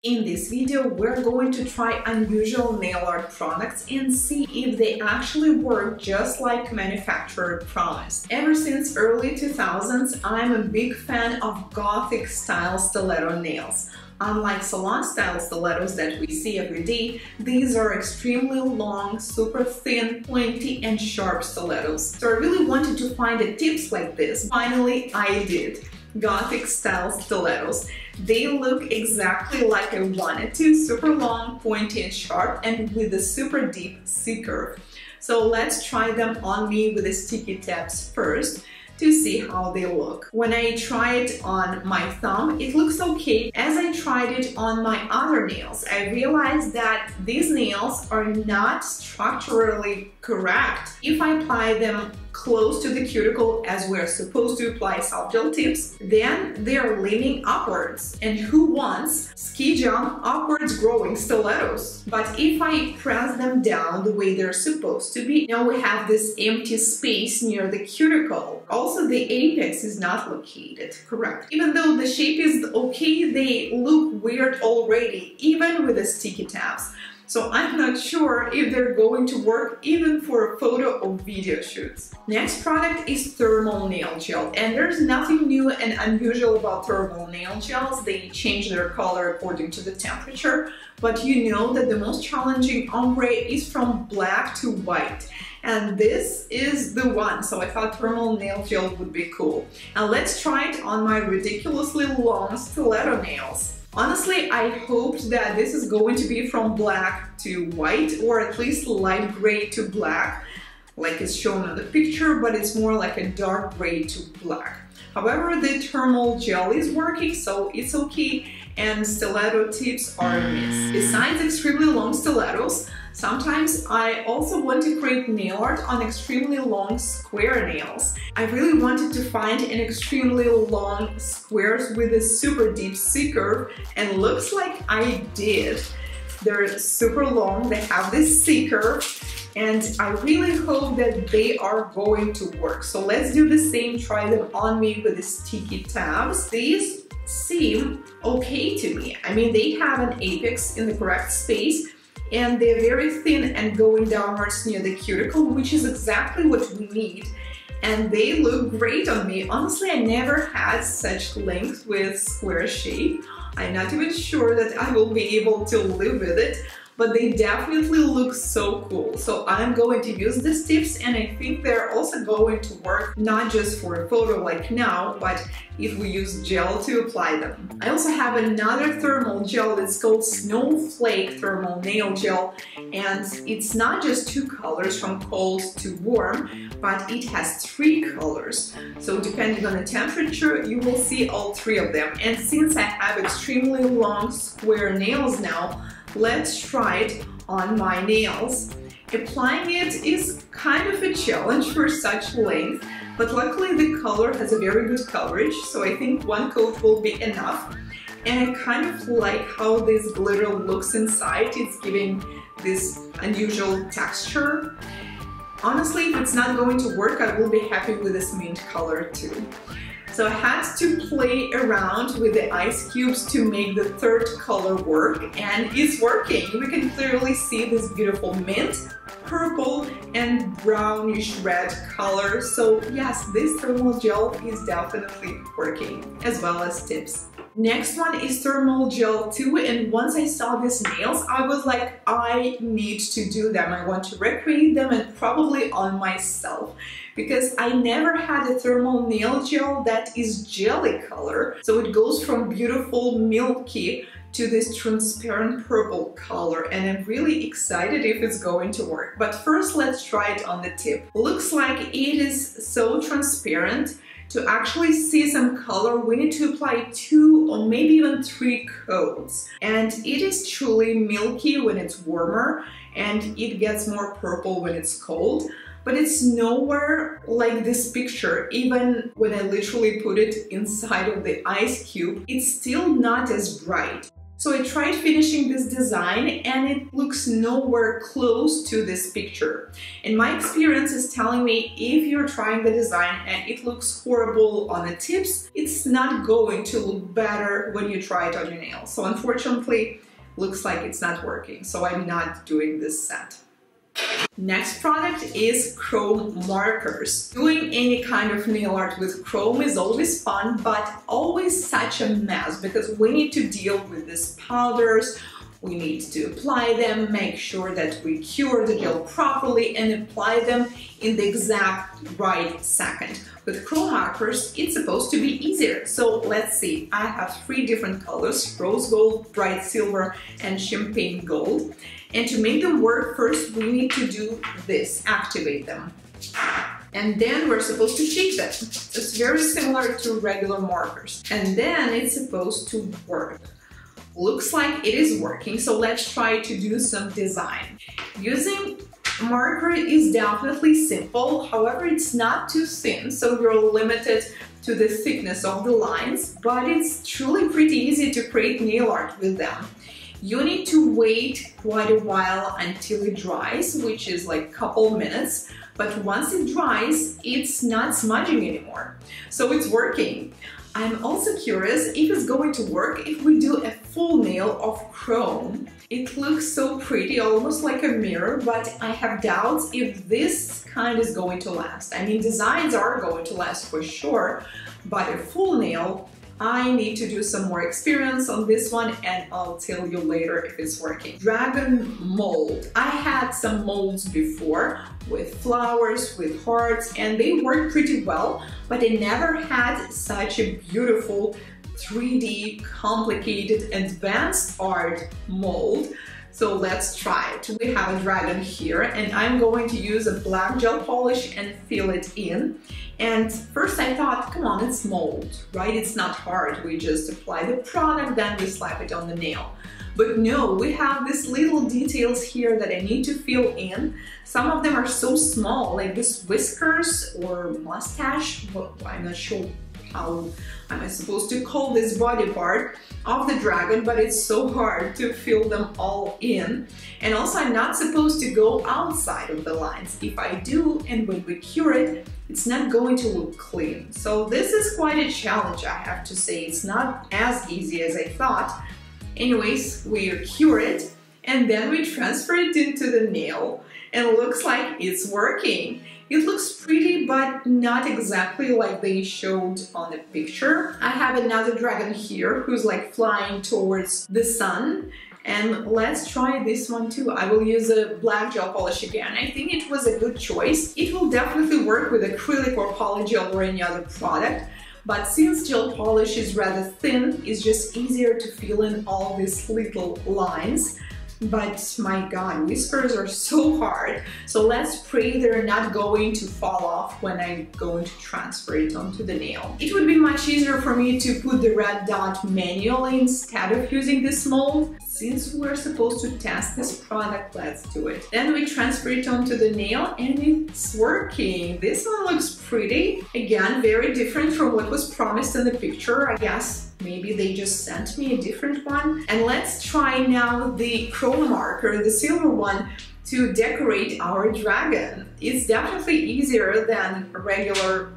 In this video, we're going to try unusual nail art products and see if they actually work just like manufacturer promised. Ever since early 2000s, I'm a big fan of gothic style stiletto nails. Unlike salon style stilettos that we see every day, these are extremely long, super thin, pointy and sharp stilettos. So I really wanted to find tips like this. Finally, I did. Gothic style stilettos. They look exactly like I wanted to, super long, pointy and sharp, and with a super deep C-curve. So let's try them on me with the sticky tabs first to see how they look. When I try it on my thumb, it looks okay. As I tried it on my other nails, I realized that these nails are not structurally correct. If I apply them close to the cuticle as we're supposed to apply soft gel tips, then they're leaning upwards. And who wants ski jump upwards growing stilettos? But if I press them down the way they're supposed to be, now we have this empty space near the cuticle. Also, the apex is not located correct. Even though the shape is okay, they look weird already, even with the sticky tabs. So I'm not sure if they're going to work even for photo or video shoots. Next product is thermal nail gel, and there's nothing new and unusual about thermal nail gels. They change their color according to the temperature, but you know that the most challenging ombre is from black to white. And this is the one, so I thought thermal nail gel would be cool. And let's try it on my ridiculously long stiletto nails. Honestly, I hoped that this is going to be from black to white, or at least light gray to black, like it's shown on the picture, but it's more like a dark gray to black. However, the thermal gel is working, so it's okay, and stiletto tips are a miss. Besides extremely long stilettos, sometimes I also want to create nail art on extremely long square nails. I really wanted to find an extremely long squares with a super deep C-curve, and looks like I did. They're super long, they have this C-curve, and I really hope that they are going to work. So let's do the same, try them on me with the sticky tabs. These seem okay to me. I mean, they have an apex in the correct space, and they're very thin and going downwards near the cuticle, which is exactly what we need. And they look great on me. Honestly, I never had such length with square shape. I'm not even sure that I will be able to live with it, but they definitely look so cool. So I'm going to use these tips, and I think they're also going to work not just for a photo like now, but if we use gel to apply them. I also have another thermal gel. It's called Snowflake Thermal Nail Gel, and it's not just two colors from cold to warm, but it has three colors. So depending on the temperature, you will see all three of them. And since I have extremely long square nails now, let's try it on my nails. Applying it is kind of a challenge for such length, but luckily the color has a very good coverage, so I think one coat will be enough. And I kind of like how this glitter looks inside. It's giving this unusual texture. Honestly, if it's not going to work, I will be happy with this mint color too. So I had to play around with the ice cubes to make the third color work, and it's working. We can clearly see this beautiful mint, purple and brownish red color. So yes, this thermal gel is definitely working, as well as tips. Next one is thermal gel too, and once I saw these nails, I was like, I need to do them. I want to recreate them, and probably on myself, because I never had a thermal nail gel that is jelly color. So it goes from beautiful milky to this transparent purple color, and I'm really excited if it's going to work. But first, let's try it on the tip. Looks like it is so transparent. To actually see some color, we need to apply 2 or maybe even 3 coats. And it is truly milky when it's warmer, and it gets more purple when it's cold. But it's nowhere like this picture. Even when I literally put it inside of the ice cube, it's still not as bright. So I tried finishing this design and it looks nowhere close to this picture. And my experience is telling me if you're trying the design and it looks horrible on the tips, it's not going to look better when you try it on your nail. So unfortunately, looks like it's not working. So I'm not doing this set. Next product is chrome markers. Doing any kind of nail art with chrome is always fun, but always such a mess because we need to deal with these powders, we need to apply them, make sure that we cure the gel properly and apply them in the exact right second. With chrome markers, it's supposed to be easier. So let's see, I have 3 different colors: rose gold, bright silver, and champagne gold. And to make them work, first we need to do this, activate them. And then we're supposed to shake them. It's very similar to regular markers. And then it's supposed to work. Looks like it is working, so let's try to do some design. Using marker is definitely simple, however it's not too thin, so you're limited to the thickness of the lines, but it's truly pretty easy to create nail art with them. You need to wait quite a while until it dries, which is like a couple minutes, but once it dries, it's not smudging anymore. So it's working. I'm also curious if it's going to work if we do a full nail of chrome. It looks so pretty, almost like a mirror, but I have doubts if this kind is going to last. I mean, designs are going to last for sure, but a full nail, I need to do some more experience on this one and I'll tell you later if it's working. Dragon mold. I had some molds before with flowers, with hearts, and they worked pretty well, but I never had such a beautiful 3D, complicated, advanced art mold. So let's try it. We have a dragon here and I'm going to use a black gel polish and fill it in. And first I thought, come on, it's mold, right? It's not hard. We just apply the product, then we slap it on the nail. But no, we have these little details here that I need to fill in. Some of them are so small, like this whiskers or mustache. Well, I'm not sure how am I supposed to call this body part of the dragon, but it's so hard to fill them all in. And also I'm not supposed to go outside of the lines. If I do, and when we cure it, it's not going to look clean. So this is quite a challenge, I have to say. It's not as easy as I thought. Anyways, we cure it and then we transfer it into the nail and it looks like it's working. It looks pretty, but not exactly like they showed on the picture. I have another dragon here who's like flying towards the sun. And let's try this one too. I will use a black gel polish again. I think it was a good choice. It will definitely work with acrylic or polygel or any other product. But since gel polish is rather thin, it's just easier to fill in all these little lines. But my god, whiskers are so hard. So let's pray they're not going to fall off when I'm going to transfer it onto the nail. It would be much easier for me to put the red dot manually instead of using this mold. Since we're supposed to test this product, let's do it. Then we transfer it onto the nail and it's working. This one looks pretty. Again, very different from what was promised in the picture, I guess. Maybe they just sent me a different one. And let's try now the chrome marker, the silver one, to decorate our dragon. It's definitely easier than regular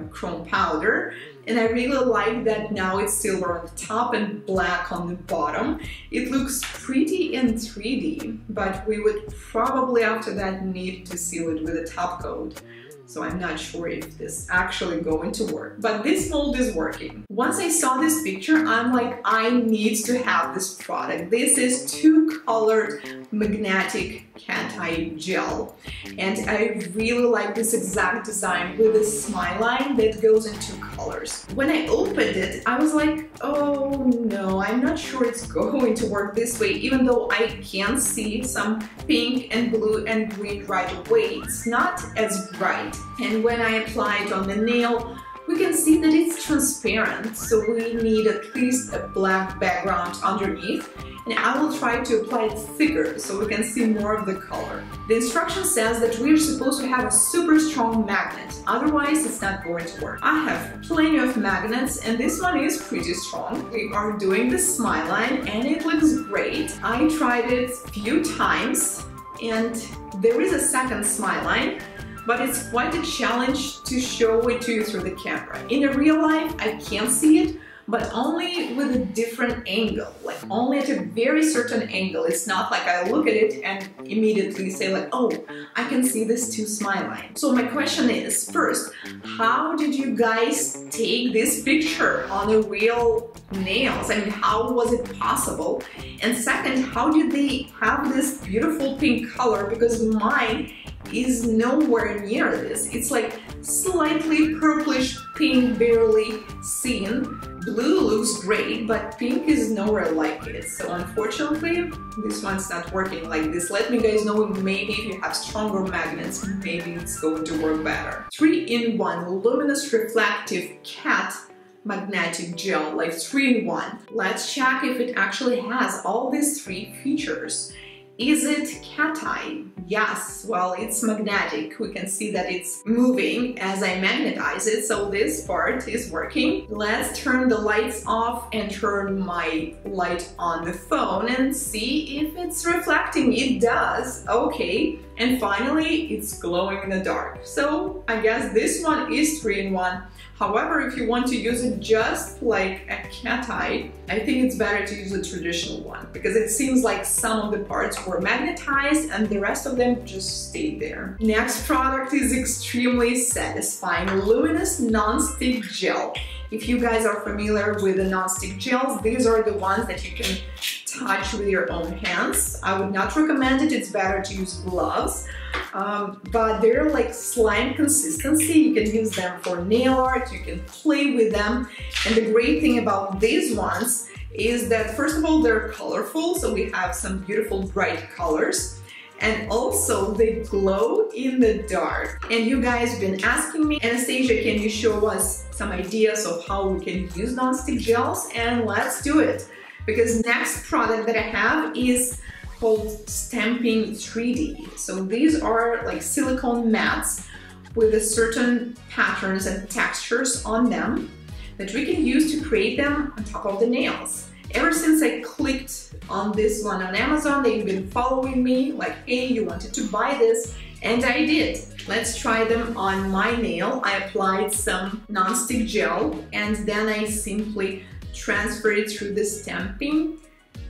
chrome powder. And I really like that now it's silver on the top and black on the bottom. It looks pretty in 3D, but we would probably after that need to seal it with a top coat. So I'm not sure if this actually going to work, but this mold is working. Once I saw this picture, I'm like, I need to have this product. This is 2-colored magnetic cat eye gel. And I really like this exact design with a smile line that goes in 2 colors. When I opened it, I was like, oh no, I'm not sure it's going to work this way, even though I can see some pink and blue and green right away. It's not as bright. And when I apply it on the nail, we can see that it's transparent, so we need at least a black background underneath. and I will try to apply it thicker so we can see more of the color. The instruction says that we're supposed to have a super strong magnet, otherwise it's not going to work. I have plenty of magnets and this one is pretty strong. We are doing the smile line and it looks great. I tried it a few times and there is a second smile line, but it's quite a challenge to show it to you through the camera. In a real life, I can see it, but only with a different angle, like only at a very certain angle. It's not like I look at it and immediately say like, oh, I can see this two smile lines. So my question is, first, how did you guys take this picture on the real nails? I mean, how was it possible? And second, how did they have this beautiful pink color? Because mine is nowhere near this. It's like slightly purplish pink, barely seen. Blue looks great, but pink is nowhere like it. So unfortunately, this one's not working like this. Let me guys know, maybe if you have stronger magnets, maybe it's going to work better. 3-in-1 Luminous Reflective Cat Magnetic Gel, like 3-in-1. Let's check if it actually has all these three features. Is it cat-eye? Yes, well, it's magnetic. We can see that it's moving as I magnetize it, so this part is working. Let's turn the lights off and turn my light on the phone and see if it's reflecting. It does, okay. And finally, it's glowing in the dark. So I guess this one is 3-in-1. However, if you want to use it just like a cat eye, I think it's better to use a traditional one because it seems like some of the parts were magnetized and the rest of them just stayed there. Next product is extremely satisfying, Luminous Non-Stick Gel. If you guys are familiar with the non-stick gels, these are the ones that you can touch with your own hands. I would not recommend it, it's better to use gloves. But they're like slime consistency. You can use them for nail art, you can play with them. And the great thing about these ones is that, first of all, they're colorful, so we have some beautiful bright colors. And also they glow in the dark. And you guys have been asking me, Anastasia, can you show us some ideas of how we can use non-stick gels? And let's do it. Because next product that I have is called Stamping 3D. So these are like silicone mats with a certain patterns and textures on them that we can use to create them on top of the nails. Ever since I clicked on this one on Amazon, they've been following me like, hey, you wanted to buy this, and I did. Let's try them on my nail. I applied some non-stick gel and then I simply transferred it through the stamping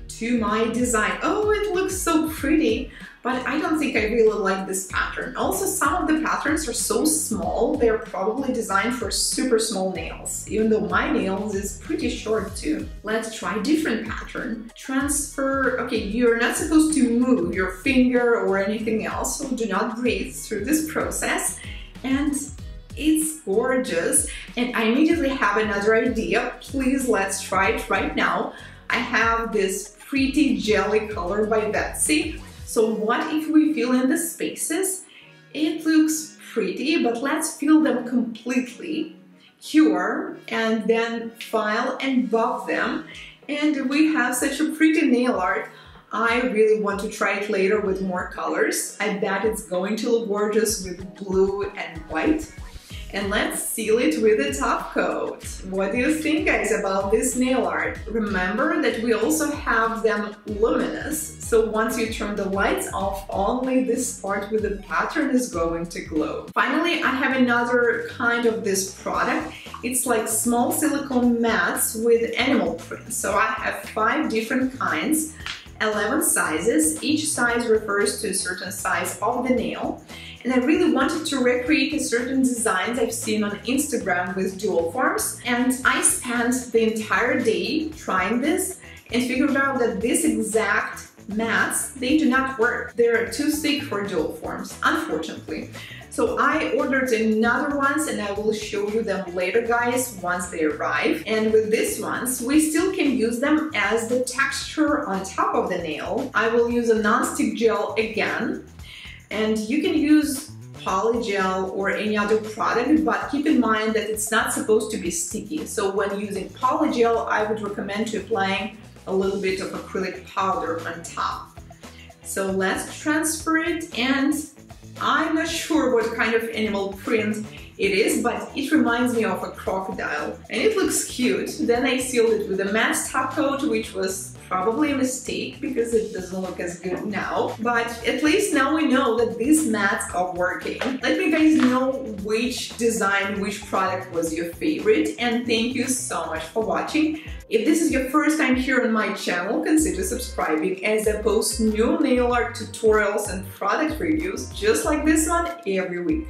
to my design. Oh, it looks so pretty, but I don't think I really like this pattern. Also, some of the patterns are so small, they're probably designed for super small nails, even though my nails is pretty short too. Let's try a different pattern. Transfer, okay, you're not supposed to move your finger or anything else, so do not breathe through this process. And it's gorgeous. And I immediately have another idea. Please, let's try it right now. I have this pretty jelly color by Betsy. So what if we fill in the spaces? It looks pretty, but let's fill them completely, cure, and then file and buff them. And we have such a pretty nail art. I really want to try it later with more colors. I bet it's going to look gorgeous with blue and white. And let's seal it with a top coat. What do you think, guys, about this nail art? Remember that we also have them luminous, so once you turn the lights off, only this part with the pattern is going to glow. Finally, I have another kind of this product. It's like small silicone mats with animal prints. So I have 5 different kinds, 11 sizes. Each size refers to a certain size of the nail. And I really wanted to recreate a certain designs I've seen on Instagram with dual forms. And I spent the entire day trying this and figured out that this exact mats, they do not work. They're too thick for dual forms, unfortunately. So I ordered another ones and I will show you them later, guys, once they arrive. And with these ones, we still can use them as the texture on top of the nail. I will use a non-stick gel again. And you can use polygel or any other product, but keep in mind that it's not supposed to be sticky. So when using polygel, I would recommend to applying a little bit of acrylic powder on top. So let's transfer it, and I'm not sure what kind of animal print it is, but it reminds me of a crocodile and it looks cute. Then I sealed it with a matte top coat, which was probably a mistake because it doesn't look as good now, but at least now we know that these mats are working. Let me guys know which design, which product was your favorite, and thank you so much for watching. If this is your first time here on my channel, consider subscribing as I post new nail art tutorials and product reviews just like this one every week.